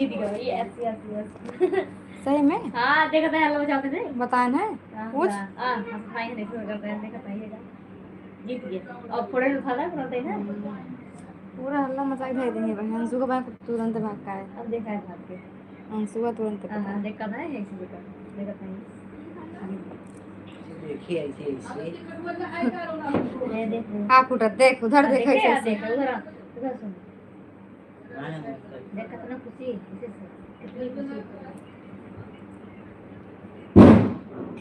Yes yes yes सही में? हाँ देखा था हेलो बजाते थे बताना है कुछ। हाँ भाई नहीं शुरू करते हैं देखा था ये जीत गए और फोड़े उठा ला करते हैं पूरा हल्ला मचा के देंगे भाई। अंशु का भाई तुरंत भाग का है। अब देखा है भाग के अंशु का तुरंत पता है। देखा था ऐसे देखा था देखिए ऐसे ऐसे हाँ फुटा देख उधर देख देखे ऐसे ऐसे। देखा उधर उधर सुन देख कितना खुशी कितनी खुशी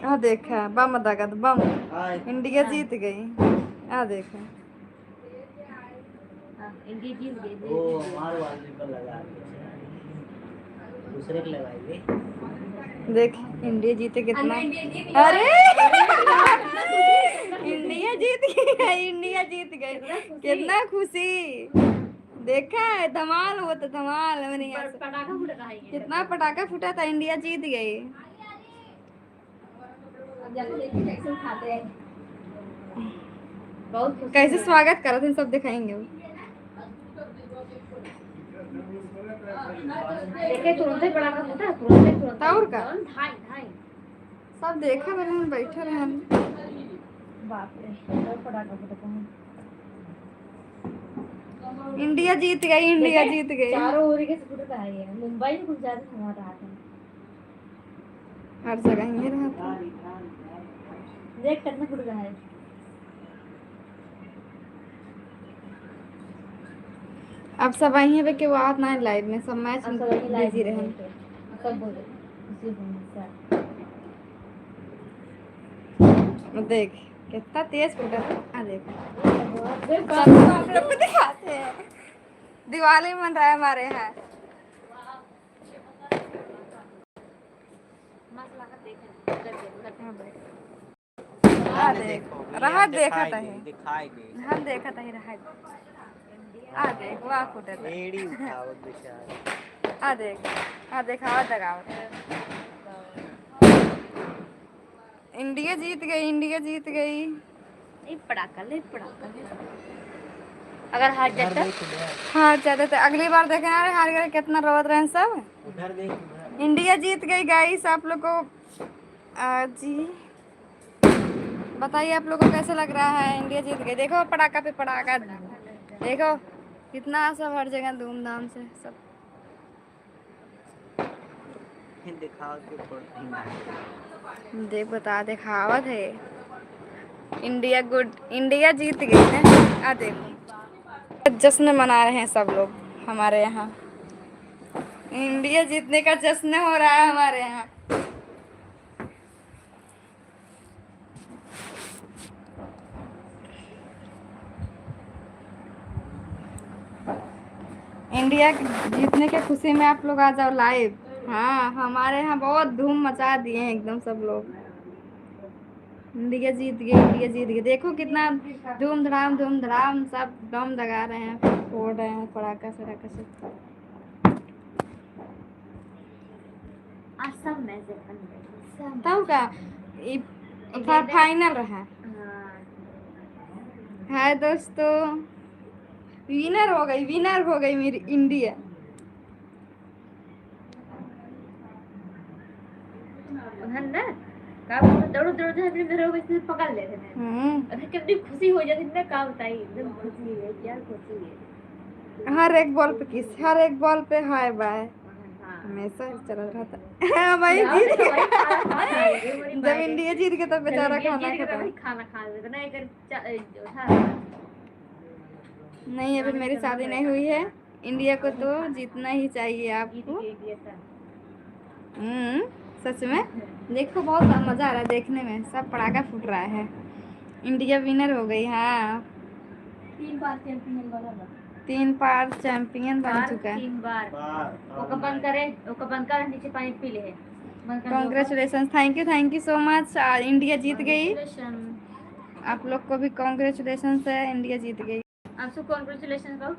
हाँ देखा बम दागत बम इंडिया जीत गई। हाँ देखा इंडिया जीत गई वो हमारे वाले पर लगा दूसरे को लगाएंगे। देख इंडिया जीते कितना। अरे इंडिया जीत गई इंडिया जीत गई कितना खुशी। देखा है धमाल हुआ था धमाल। मैंने पटाखा फूटा है कितना पटाखा फूटा था इंडिया जीत गई। कैसे खाते हैं बहुत कैसे स्वागत करा थे सब दिखाएंगे। देखे तुरंत ही पटाखा फूटा तुरंत और का ढाई ढाई सब देखा मैंने बैठे रहे हम। बाप रे पटाखा फूटा इंडिया जीत गई इंडिया जीत गई। चारों ओर के फूटा है ये मुंबई में कुछ ज्यादा हुआ रहा था हर जगह ये रहा था। देख कितना फूटा है अब सब आई पे केहू आवत ना लाइव में सब मैच बिजी रहे सब बोले देख कितना तेज फूटा था। आ देख दिखाते हैं दिवाली मन रहा है हमारे यहाँ। हाँ देख रहा देखा था हम देखा था रहा आ देख वाह फुटे एड़ी उठाओ बेचारा। आ देख आवाज लगाओ। इंडिया जीत गई इंडिया जीत गई। पटाखा ले अगर हार जाता हार जाते तो अगली बार देखें अरे हार गए कितना रोवत रहे सब। उधर देख इंडिया जीत गई गाइस। आप लोग को जी बताइए आप लोग को कैसा लग रहा है। इंडिया जीत गई देखो पटाखा पे पटाखा देखो कितना सब हर जगह धूमधाम से सब दिखाओ के देख बता दिखावत है। इंडिया गुड इंडिया जीत गई है। आ देखो जश्न मना रहे हैं सब लोग हमारे यहाँ। इंडिया जीतने का जश्न हो रहा है हमारे यहाँ। इंडिया जीतने के खुशी में आप लोग आ जाओ लाइव। हाँ हमारे यहाँ बहुत धूम मचा दिए हैं एकदम सब लोग। इंडिया जीत गई देखो कितना धूम धड़ाम सब बम लगा रहे हैं फोड़ रहे हैं पटाखा सड़ाका से। सब मैच तब का फाइनल रहा है दोस्तों। विनर हो गई मेरी इंडिया। दौड़ पकड़ लेते हैं कितनी खुशी हो जाती है क्या बताइए एकदम खुशी है क्या खुशी है। हर एक बॉल पे किस हर एक बॉल पे हाय बाय हमेशा चल रहा था। भाई जीत जब इंडिया जीत गया तो बेचारा खाना खा लेता ना नहीं अभी मेरी शादी नहीं हुई है। इंडिया को तो जीतना ही चाहिए आपको। सच में देखो बहुत मजा आ रहा है देखने में सब पटाखा फूट रहा है। इंडिया विनर हो गई। हाँ 3 बार चैंपियन बन चुका है। 3 बार बंद करे नीचे पानी पी ले। Congratulation thank you so much. India जीत गई। आप लोग को भी कॉन्ग्रेचुलेशन है इंडिया जीत गई। आपको कॉन्ग्रेचुलेशन कहो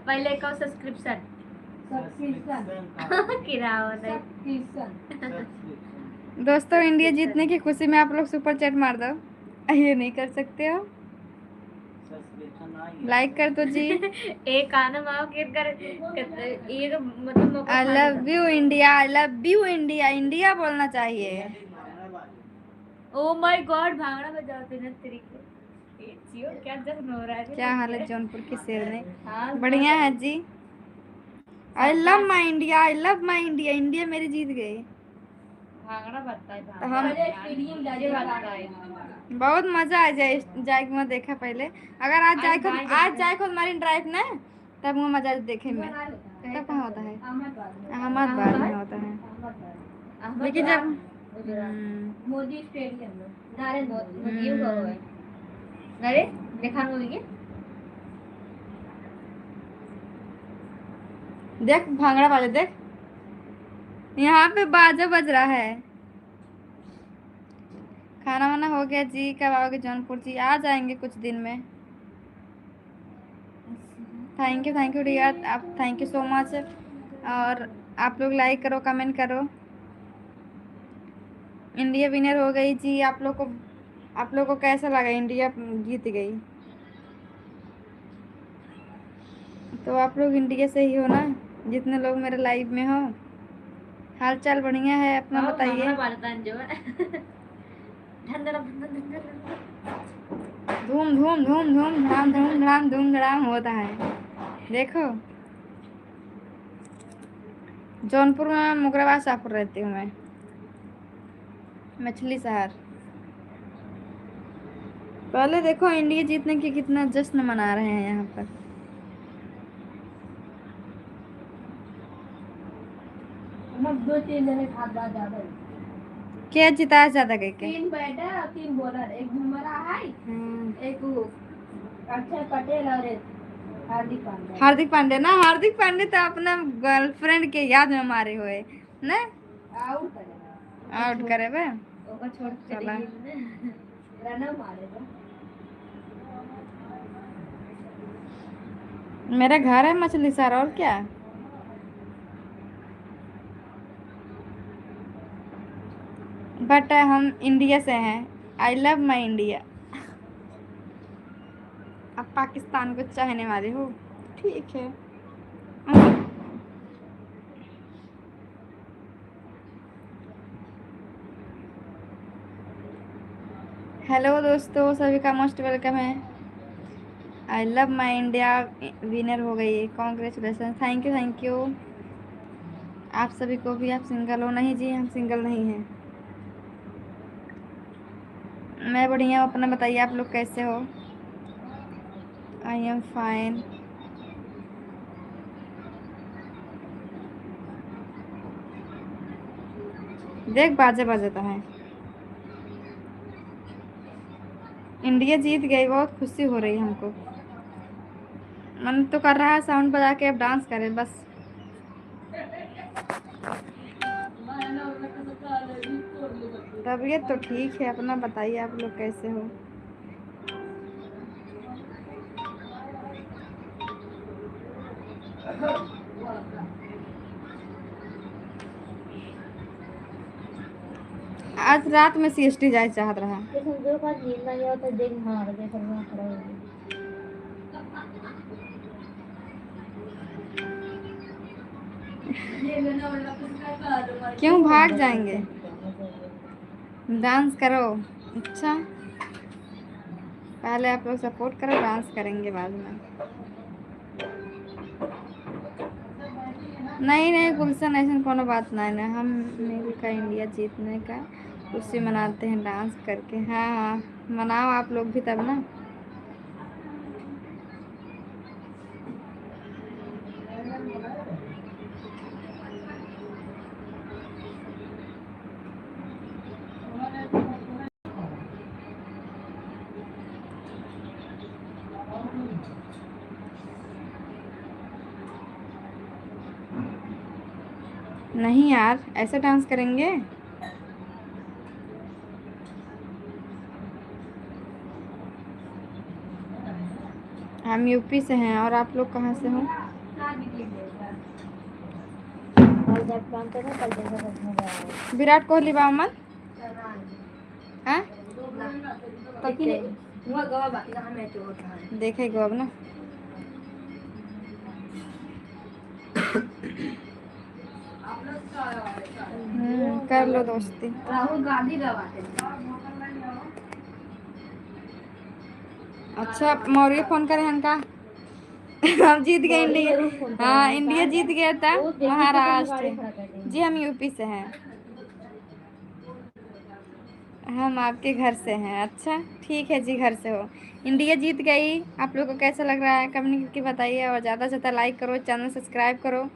पहले कहो सब्सक्रिप्शन दोस्तों इंडिया जीतने की खुशी में आप लोग सुपर चैट मार दो। ये नहीं कर सकते हो। लाइक कर दो जी। एक आना माओ के कर एक मतलब मौका I love you India, I love you India, India बोलना चाहिए। ओ माय गॉड भांगड़ा बजाते ना तरीके। ए जियो क्या जश्न हो रहा है। क्या हाल है जौनपुर की शेरनी? हाँ, बढ़िया है जी। I love my India, I love my India, India मेरी जीत गई। भांगड़ा बजता है तो हम ये बजता है। बहुत मजा आ जाए जाए में देखा पहले। अगर आज जाए खुद मरीन ड्राइव ना, तब वो मजा देखे में तब कहाँ होता है, अहमदाबाद में होता है। लेकिन जब मोदी स्टेडियम में नरेंद्र मोदी है नरे देखा होगी। देख भांगड़ा बाजा देख, यहाँ पे बाजा बज रहा है। खाना वाना हो गया जी, कब आओगे जौनपुर जी? आ जाएंगे कुछ दिन में। थैंक यू डियर, आप थैंक यू सो मच। और आप लोग लाइक करो, कमेंट करो। इंडिया विनर हो गई जी। आप लोग को कैसा लगा? इंडिया जीत गई तो आप लोग इंडिया से ही हो ना, जितने लोग मेरे लाइव में हो। हाल चाल बढ़िया है, अपना बताइए। धूम धूम धूम धूम धड़ाम धूम धड़ाम धूम धड़ाम होता है। देखो जौनपुर में मुकराबाद शाहपुर रहती हूँ मैं, मछली शहर। पहले देखो इंडिया जीतने की कितना जश्न मना रहे हैं यहाँ पर। क्या जिताया ज्यादा कह के? 3 बैटर और 3 बॉलर, एक बुमराह है, एक अक्षर पटेल और एक हार्दिक पांड्या। हार्दिक पांड्या ना, हार्दिक पांड्या तो अपना गर्लफ्रेंड के याद में मारे हुए ना, आउट करे बे ओका छोड़ के चला। रन मारेगा। मेरा घर है मछली शहर, और क्या। बट हम इंडिया से हैं। आई लव माई इंडिया। अब पाकिस्तान को चाहने वाले हो, ठीक है। हेलो दोस्तों, सभी का मोस्ट वेलकम है। आई लव माई इंडिया विनर हो गई, कॉन्ग्रेचुलेसन, थैंक यू आप सभी को भी। आप सिंगल हो? नहीं जी, हम सिंगल नहीं हैं। मैं बढ़िया हूँ, अपना बताइए आप लोग कैसे हो? I am fine. देख बाजे बजाता है। इंडिया जीत गई, बहुत खुशी हो रही है हमको। मन तो कर रहा है साउंड बजा के अब डांस करें बस। तबीयत तो ठीक है, अपना बताइए आप लोग कैसे हो? आज रात में सीएसटी जाए चाहत रहा। जो बात नींद नहीं आता देख मार दे करना खड़ा हो गया। क्यों भाग जाएंगे? डांस करो। अच्छा पहले आप लोग सपोर्ट करो, डांस करेंगे बाद में। नहीं गुलशन, ऐसा कोनो बात नहीं ना। हम मिल का इंडिया जीतने का खुशी मनाते हैं डांस करके। हाँ मनाओ आप लोग भी तब ना। नहीं यार, ऐसा डांस करेंगे? हम यूपी से हैं, और आप लोग कहाँ से हो? विराट कोहली बामन। हाँ? हुआ गवा बाकी कहाँ मैच होता है। देखेगा अब ना। कर लो दोस्ती। राहुल गांधी गवाते हैं। अच्छा मौर्य फोन करे हमका। हम जीत गए इंडिया। हाँ इंडिया जीत गया था महाराष्ट्र। जी हम यूपी से हैं। हम आपके घर से हैं। अच्छा ठीक है जी घर से हो। इंडिया जीत गई। आप लोग को कैसा लग रहा है कमेंट करके बताइए और ज़्यादा से ज़्यादा लाइक करो चैनल सब्सक्राइब करो।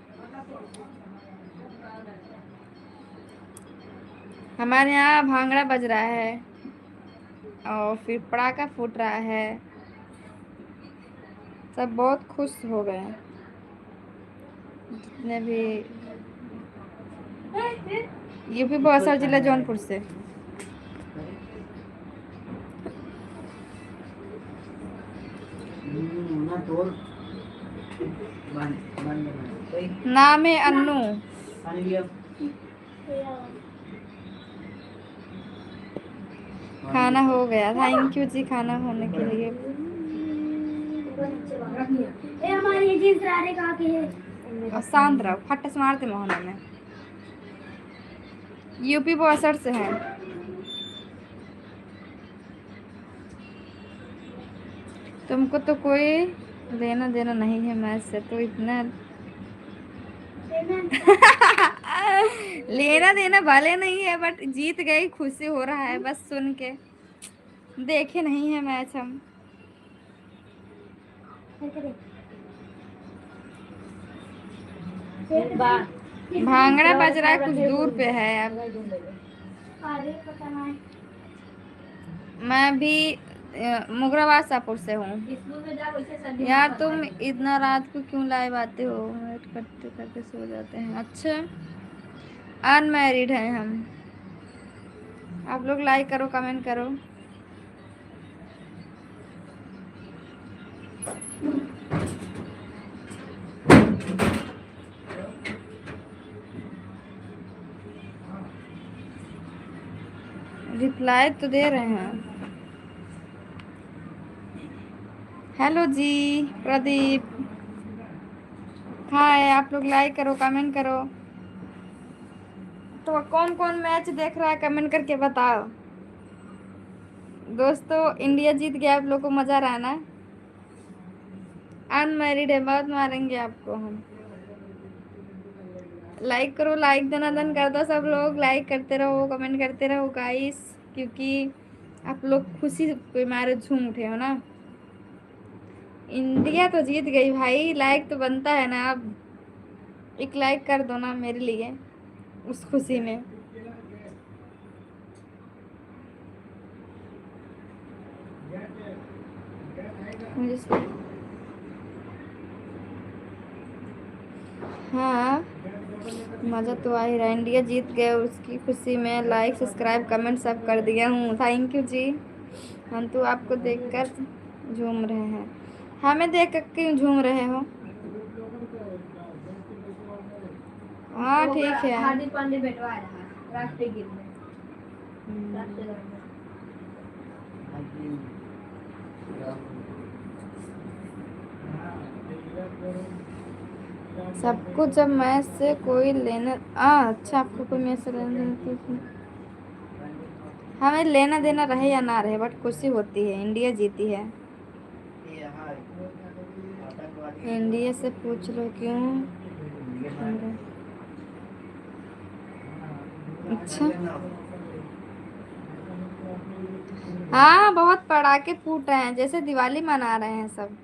हमारे यहाँ भांगड़ा बज रहा है और फिर पटाखा फूट रहा है। सब बहुत खुश हो गए हैं जितने भी। यूपी बक्सर जिला जौनपुर से। ना तोड़ नाम है अन्नू। खाना हो गया। थैंक यू जी खाना होने के लिए। हमारी ये जींस रारे कहाँ की है। और शांत रहो फट से मारते मोहना में। यूपी बक्सर से है। तुमको तो कोई लेना देना नहीं है मैच से तो इतना लेना देना भले नहीं है बट जीत गई खुशी हो रहा है बस सुन के। देखे नहीं है मैच हम। भांगड़ा बज रहा है कुछ दूर पे है अब। मैं भी मुगराबाद शाहपुर से हूँ। यार तुम इतना रात को क्यों लाइव आते हो। वेट करते करते सो जाते हैं। अच्छा अनमैरिड हैं हम। आप लोग लाइक करो कमेंट करो। रिप्लाई तो दे रहे हैं। हेलो जी प्रदीप हाय। आप लोग लाइक करो कमेंट करो। तो कौन कौन मैच देख रहा है कमेंट करके बताओ। दोस्तों इंडिया जीत गया। आप लोग को मजा रहा ना। अनमैरिड है बहुत मारेंगे आपको हम। लाइक करो लाइक दनादन कर दो सब लोग। लाइक करते रहो कमेंट करते रहो गाइस क्योंकि आप लोग खुशी के मारे झूम उठे हो ना। इंडिया तो जीत गई भाई। लाइक तो बनता है ना। आप एक लाइक कर दो ना मेरे लिए उस खुशी में। मुझे हाँ मज़ा तो आ ही रहा है। इंडिया जीत गए उसकी खुशी में लाइक सब्सक्राइब कमेंट सब कर दिया हूँ। थैंक यू जी। हम तो आपको देखकर झूम रहे हैं। हमें देख कर क्यों झूम रहे हो। हाँ ठीक है। हार्दिक पांडे बैठवा रहा है राष्ट्रीय गीत में। राष्ट्रीय गान में। सबको जब मैच से कोई लेना अच्छा आपको कोई मैच से लेना देना हमें लेना देना रहे या ना रहे बट खुशी होती है। इंडिया जीती है। इंडिया से पूछ लो क्यों। अच्छा हाँ बहुत पटाखे फूट रहे हैं जैसे दिवाली मना रहे हैं सब।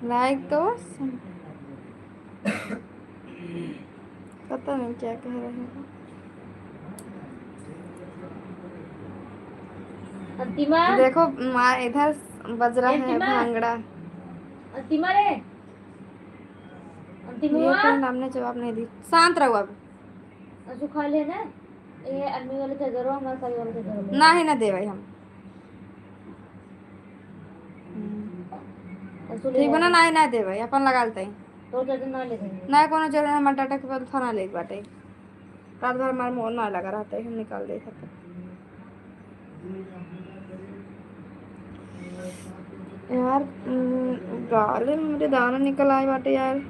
लाइक तो पता नहीं क्या कह रहे हैं। अंतिमा देखो इधर बज रहा है भांगड़ा। अंतिमा रे अंतिमा ये फ्रेंड हमने जवाब नहीं दी। शांत रहो अब। असु खा ले ना ये आदमी वाले से जरूर हमारे सारे वाले से जरूर ना ही ना दे भाई हम असु ठीक बना ना ही ना दे भाई अपन लगा लेते हैं। तो जरूर ना ले देंगे ना कोनो जरूर हमारे डाटा के बाद थाना ले बाटे रात भर हमारे मोन ना लगा रहता है हम निकाल दे सकते। यार गाले में मेरे दाना निकल आए बाटे यार।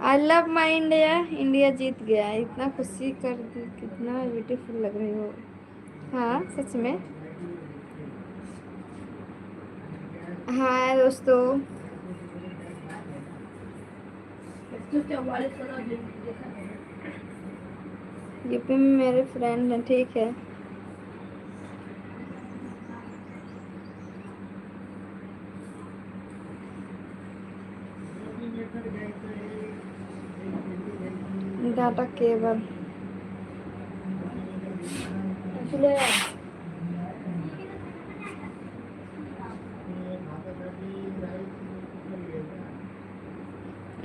I love my India. India जीत गया, इतना खुशी कर दी, कितना ब्यूटीफुल लग रही हो। हाँ सच में। हाय दोस्तों। यूपी में मेरे फ्रेंड हैं, ठीक है। डाटा केबल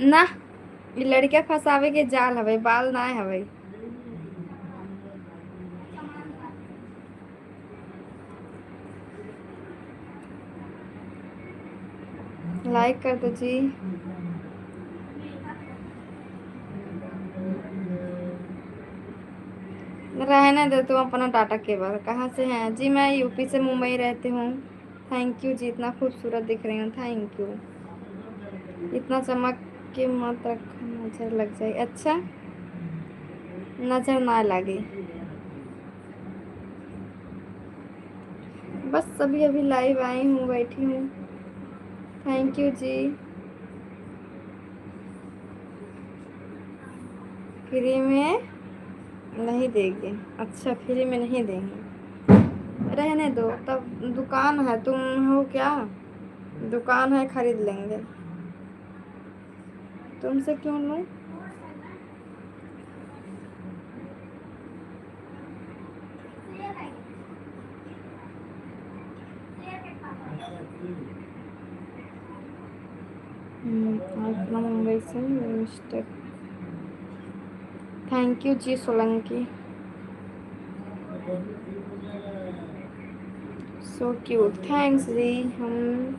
ना, ये लड़कियां फंसावे के जाल हवे, बाल ना हवे। लाइक कर दो जी। रहने दो तुम अपना टाटा केबल। कहाँ से हैं जी? मैं यूपी से मुंबई रहती हूँ। थैंक यू जी, इतना खूबसूरत दिख रही हूँ, थैंक यू। इतना चमक के मत रखो, नजर लग जाए। अच्छा, नजर ना लगे। बस अभी अभी लाइव आई हूँ, बैठी हूँ। Thank you ji. फ्री में नहीं देंगे? अच्छा, फ्री में नहीं देंगे, रहने दो तब। दुकान है, तुम हो क्या? दुकान है, खरीद लेंगे। तुमसे क्यों लूं? अपना मुंबई से मिस्टर। थैंक यू जी सोलंकी। सो क्यूट, थैंक्स जी। हम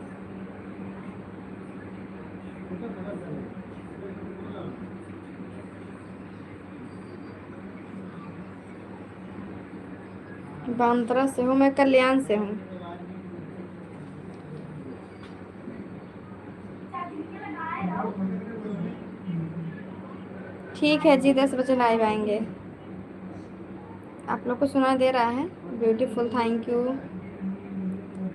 बांद्रा से हूँ, मैं कल्याण से हूँ। ठीक है जी, 10 बजे लाइव आएंगे। आप लोग को सुना दे रहा है? Beautiful, thank you.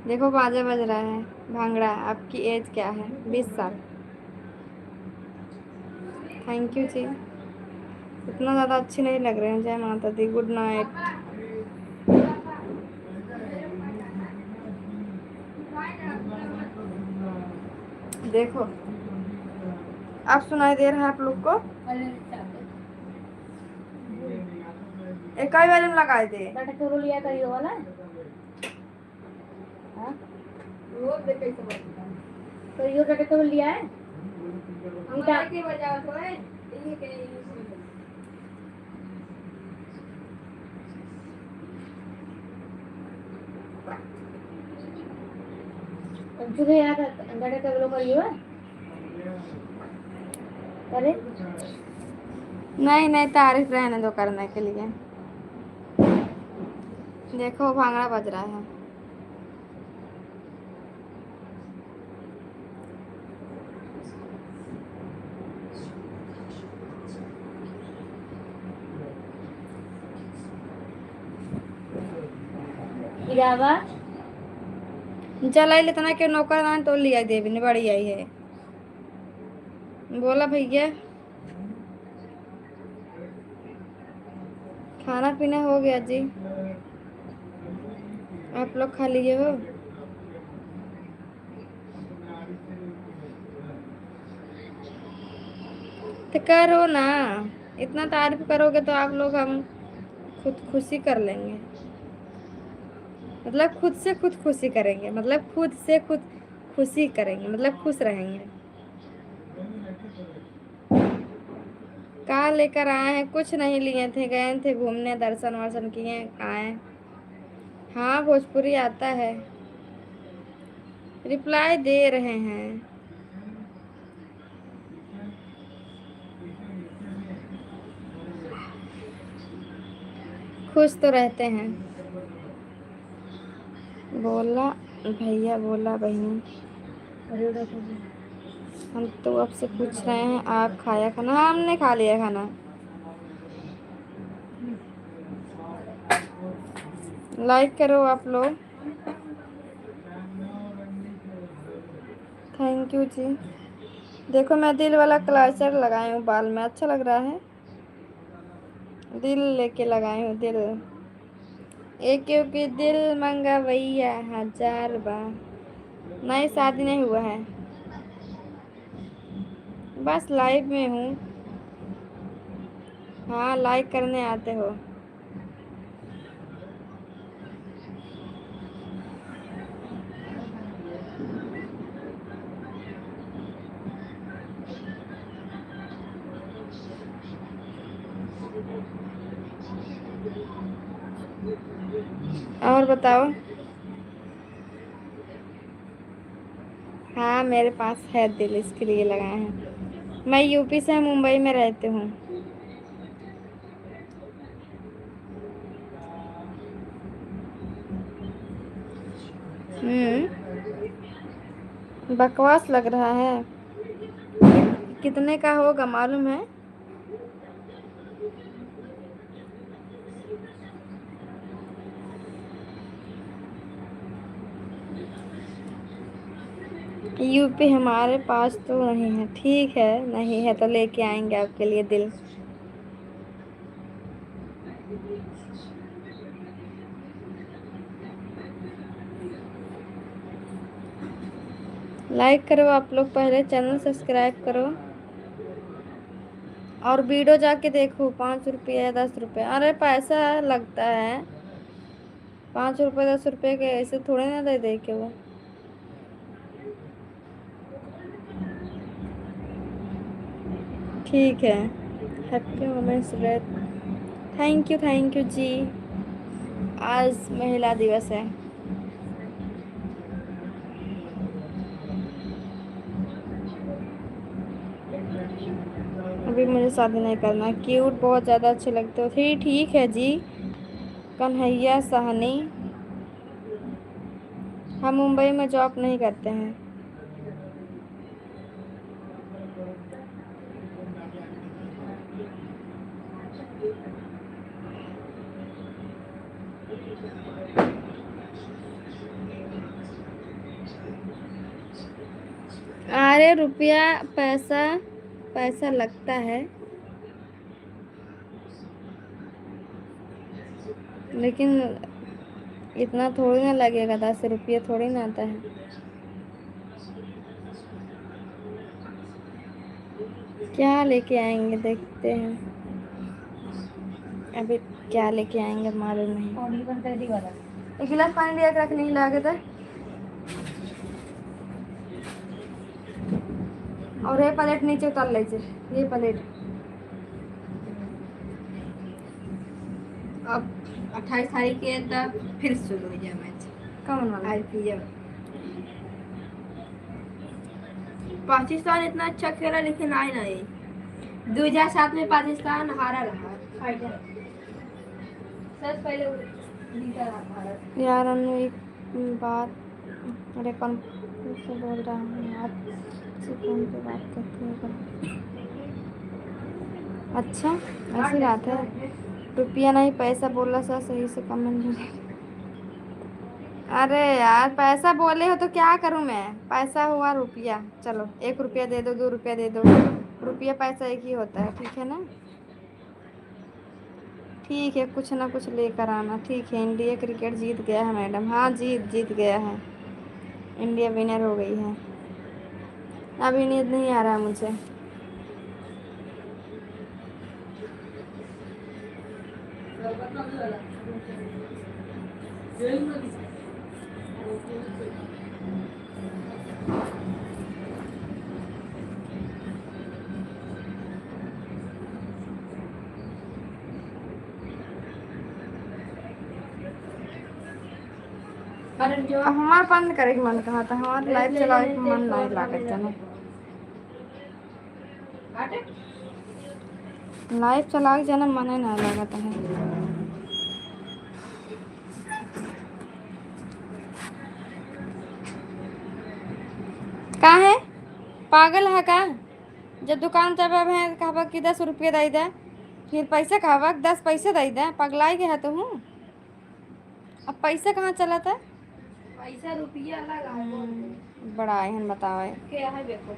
देखो बाजा बज रहा है। भांगड़ा, आपकी एज क्या है? 20 साल। थैंक यू जी। इतना ज़्यादा अच्छी नहीं लग रहे हैं। जय माता दी, गुड नाइट। देखो अब सुनाई दे रहा है आप लोग को? एक ही बार में लगाए थे। लिया करियो वाला रोज देखे तो यो डटे तो लिया है। इटा के बजाओ तो है ये के अंजुले यार डटे तो लोग करियो है करे। नहीं नहीं, तारीफ रहने दो करने के लिए। देखो भांगड़ा बज रहा है। इरावा चला इतना के नौकर ना तो लिया देवी ने बड़ी आई है। बोला भैया खाना पीना हो गया जी, आप लोग खा लिए हो? तो करो ना, इतना तारीफ करोगे तो आप लोग हम खुद खुशी कर लेंगे। मतलब खुद से खुद खुशी करेंगे, मतलब खुद से खुद खुशी करेंगे, मतलब खुश रहेंगे। कहाँ लेकर आए हैं? कुछ नहीं लिए थे, गए थे घूमने, दर्शन वर्शन किए, आए। हाँ भोजपुरी आता है। रिप्लाई दे रहे हैं। खुश तो रहते हैं। बोला भैया, बोला बहन। हम तो आपसे पूछ रहे हैं आप खाया खाना? हाँ, हमने खा लिया खाना। लाइक करो आप लोग। थैंक यू जी। देखो मैं दिल वाला क्लाइचर लगाई हूँ बाल में, अच्छा लग रहा है। दिल लेके लगाई हूँ, दिल। एक क्योंकि दिल मंगा भैया 1000 बार। नहीं, शादी नहीं हुआ है, बस लाइव में हूँ। हाँ, लाइक करने आते हो। और बताओ। हाँ, मेरे पास है दिल, इसके लिए लगाए हैं। मैं यूपी से मुंबई में रहती हूँ। बकवास लग रहा है। कितने का होगा मालूम है? यूपी हमारे पास तो नहीं है। ठीक है, नहीं है तो लेके आएंगे आपके लिए दिल। लाइक करो आप लोग, पहले चैनल सब्सक्राइब करो और वीडियो जाके देखो। 5 रुपये या 10 रुपये, अरे पैसा लगता है। 5 रुपये 10 रुपये के ऐसे थोड़े ना दे दे के वो। ठीक है। Happy women's day. Thank you जी। आज महिला दिवस है। अभी मुझे शादी नहीं करना। क्यूट, बहुत ज़्यादा अच्छे लगते हो। ठीक है जी। कन्हैया साहनी। हम मुंबई में जॉब नहीं करते हैं। अरे रुपया पैसा पैसा लगता है, लेकिन इतना थोड़ी ना लगेगा। 10 रुपये थोड़ी ना आता है। क्या लेके आएंगे देखते हैं। अभी क्या लेके आएंगे मालूम नहीं। एक गिलास पानी लिया के रख, नहीं लागे तो। और ये प्लेट नीचे उतार लीजिए, ये प्लेट। अब 28 तारीख के तक फिर शुरू हो जाए मैच। कौन वाला? IPL। पाकिस्तान इतना अच्छा खेला लेकिन आए नहीं। 2007 में पाकिस्तान हारा रहा फाइनल। सबसे पहले जीता रहा भारत। यार अनु एक बात, अरे कौन से बोल रहा हूँ यार, फोन पे बात करते हैं। अच्छा, ऐसी बात है। रुपया नहीं पैसा बोला सा, सही से कमेंट नहीं। अरे यार पैसा बोले हो तो क्या करूं मैं? पैसा हुआ रुपया, चलो 1 रुपया दे दो, 2 रुपया दे दो। रुपया पैसा एक ही होता है, ठीक है ना? ठीक है, कुछ ना कुछ लेकर आना। ठीक है। इंडिया क्रिकेट जीत गया है मैडम। हाँ, जीत गया है। इंडिया विनर हो गई है। अभी नींद नहीं आ रहा मुझे। हमार बंद करे के मन कहा था, हमारे लाइव चलावे के मन नहीं लागत है। लाइव चलावे के जना मन नहीं लागत है। पागल है का? जब दुकान जब है कहवा कि 10 रुपये दे दे, फिर पैसा कहवा 10 पैसे दे दे, पगलाई गया तो हूँ। अब पैसा कहाँ चला था? पैसा रुपया लगा बड़ा एहन बतावे क्या है देखो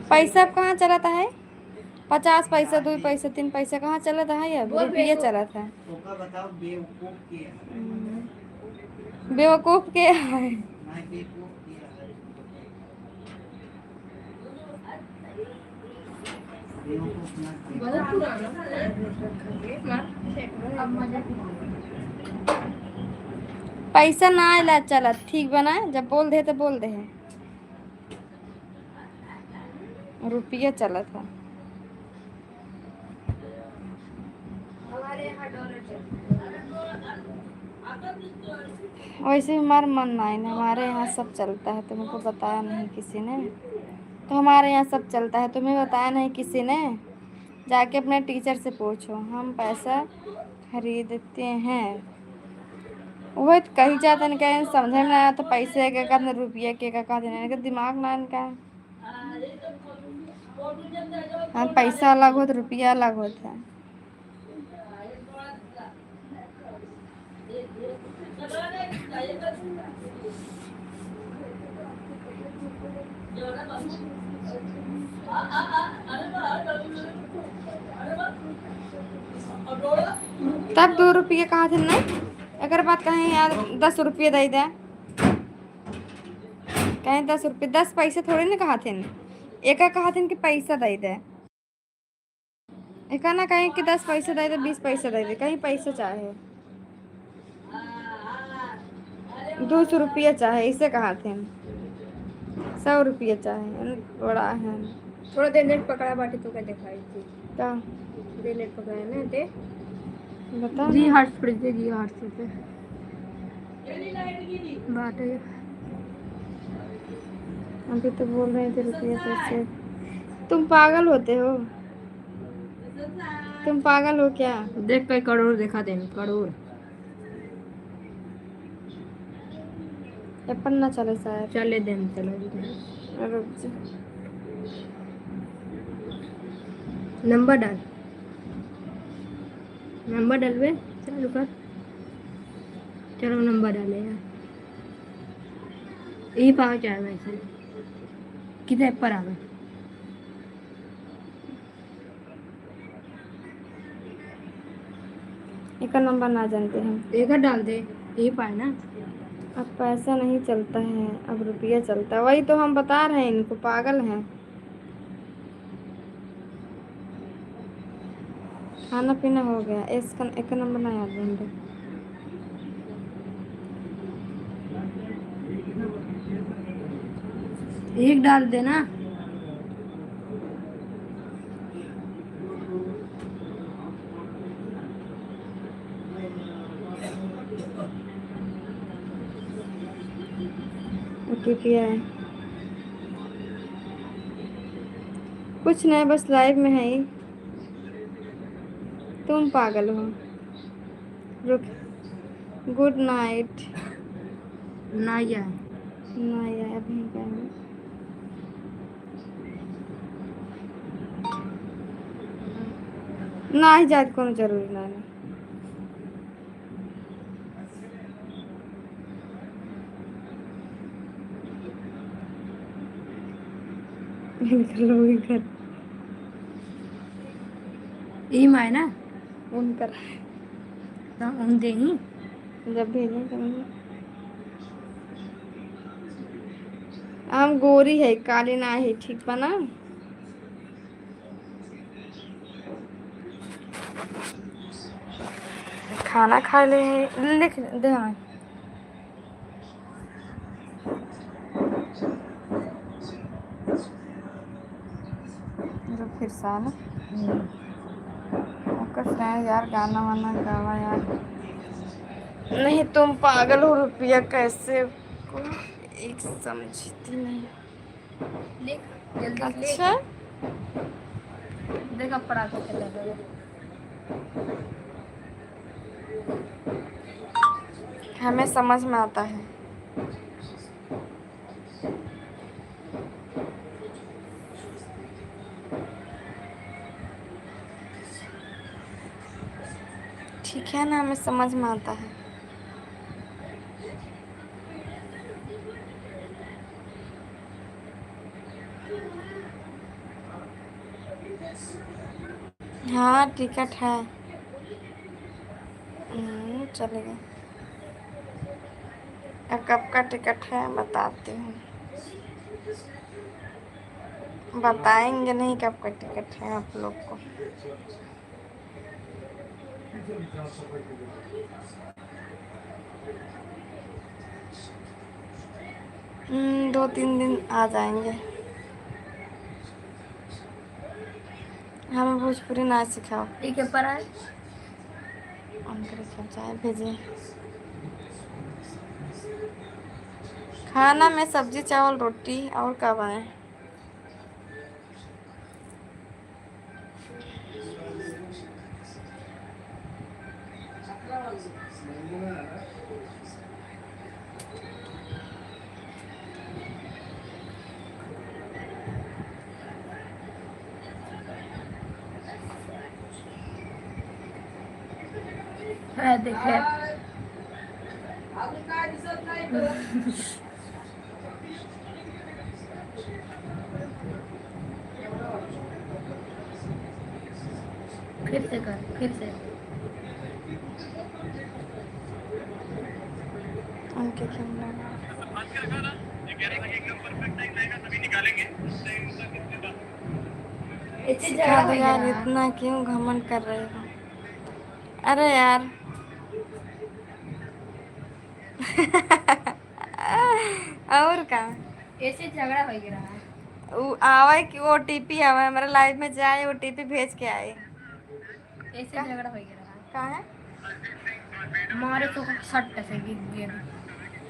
पैसा अब कहाँ चलाता है? 50 पैसा, 2 पैसा, 3 पैसा कहाँ चलाता है? अब रुपये चला था। ओका बताओ बेवकूफ किया बेवकूफ के है। मैं बेवकूफ किया बेवकूफ ना बहुत पुराना अब मजा पैसा ना आला चला ठीक बना, जब बोल दे तो बोल दे है। रुपया चला था। हमारे यहाँ डॉलर वैसे हमारा मन नहीं है, हमारे यहाँ सब चलता है, तुमको बताया नहीं किसी ने। तो हमारे यहाँ सब चलता है, तुम्हें बताया नहीं किसी ने। जाके अपने टीचर से पूछो, हम पैसा खरीदते हैं। वही तो कही जाता नहीं, कहीं समझ में नहीं आया तो पैसे के का रुपये के का देना का दिमाग ना इनका। हाँ, पैसा अलग हो तो रुपया अलग होता है। तब 2 रुपये कहा थे नहीं, अगर बात कहें यार 10 रुपये दे दे, कहें 10 रुपये 10 पैसे थोड़े ना कहा थे। एक कहा थे कि पैसा दे दे, एक ना कहें कि 10 पैसे दे दे, 20 पैसे दे दे, कहीं पैसे चाहे 200 रुपया चाहे, इसे कहा थे 100 रुपया चाहे। बड़ा है। थोड़ा देर नेट पकड़ा बाटी तो क्या दिखाई थी क्या दे नेट पकड़ा ना दे बता जी हार्ट पर दे जी हार्ट पे बात है। अभी तो बोल रहे थे रुपये पैसे। तुम पागल होते हो, तुम पागल हो क्या? देख कई करोड़ देखा देन करोड़ अपन ना चले शायद। चले देन चलो रुक जा। नंबर डाल नंबर डालवे चालू कर चलो नंबर डाले यार यही पहुँच आए वैसे किधर पर आ गए एक नंबर ना जानते हम। एक डाल दे यही पाए ना अब पैसा नहीं चलता है, अब रुपया चलता है। वही तो हम बता रहे हैं, इनको पागल हैं। खाना पीना हो गया, इसका एक नंबर ना याद रहेंगे। एक डाल देना किया है कुछ नहीं, बस लाइव में है ही। तुम पागल हो। रुक, गुड नाइट। ना यार ना यार अभी क्या है? ना ही जात कोनो जरूरी ना है। घर यही माए ना उनका तो हम दे ही जब भेजें करेंगे। हम गोरी है, काली ना है, ठीक बना। खाना खा ले, लिख दे। हाँ जो फिर साल यार गाना वाना गावा यार। नहीं तुम पागल हो, रुपया कैसे को एक समझती नहीं। लिख जल्दी लिख अच्छा देखा पढ़ा के चला दे हमें समझ में आता है। ठीक है ना, हमें समझ में आता है। हाँ टिकट है। चलेगा। अब कब का टिकट है बताती हूँ। बताएंगे नहीं कब का टिकट है आप लोग को। दो तीन दिन आ जाएंगे। हमें भोजपुरी ना सिखाओ। ठीक है पर आए अंकल सब चाय भेजिए। खाना में सब्जी चावल रोटी, और कब आए? है देखिए फिर से कर फिर से उनके कैमरा ऐसे सिखा झगड़ा दो हो यार, गया इतना क्यों घमंड कर रहे हो? अरे यार और का ऐसे झगड़ा हो गया आवे कि ओटीपी आवे हमारे लाइव में जाए, ओटीपी भेज के आए। ऐसे का झगड़ा हो गया का है मारे तो सट से गिर गया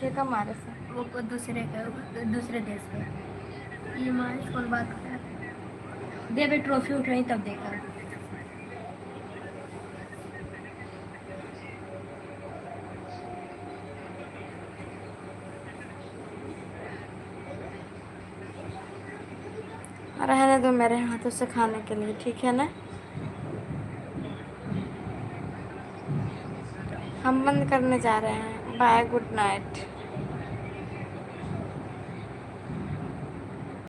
के मारे से? वो को दूसरे देश के ये मारे कौन बात कर दे बे ट्रॉफी उठ रही तब देखा रहने दो मेरे हाथों से खाने के लिए, ठीक है ना? हम बंद करने जा रहे हैं। Bye, good night.